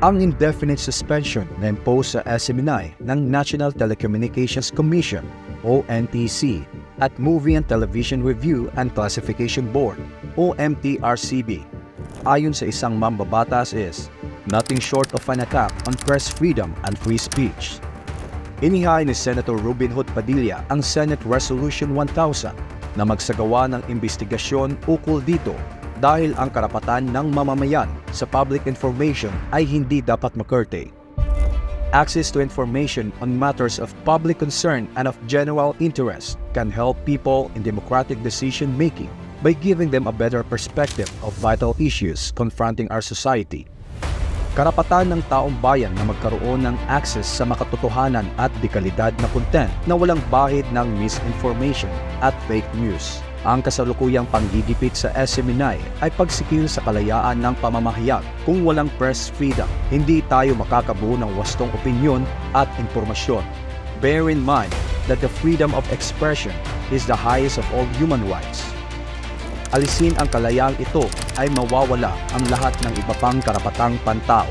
Ang indefinite suspension na impose sa SMNI ng National Telecommunications Commission o NTC at Movie and Television Review and Classification Board o MTRCB ayon sa isang mambabatas is nothing short of an attack on press freedom and free speech. Inihain ni Senator Robin Hood Padilla ang Senate Resolution 1000 na magsagawa ng investigasyon ukol dito dahil ang karapatan ng mamamayan sa public information ay hindi dapat makerte. Access to information on matters of public concern and of general interest can help people in democratic decision-making by giving them a better perspective of vital issues confronting our society. Karapatan ng taong bayan na magkaroon ng access sa makatotohanan at dekalidad na content na walang bahid ng misinformation at fake news. Ang kasalukuyang panggigipit sa SMNI ay pagsikil sa kalayaan ng pamamahayag. Kung walang press freedom, hindi tayo makakabuo ng wastong opinyon at impormasyon. Bear in mind that the freedom of expression is the highest of all human rights. Alisin ang kalayaang ito ay mawawala ang lahat ng iba pang karapatang pantao.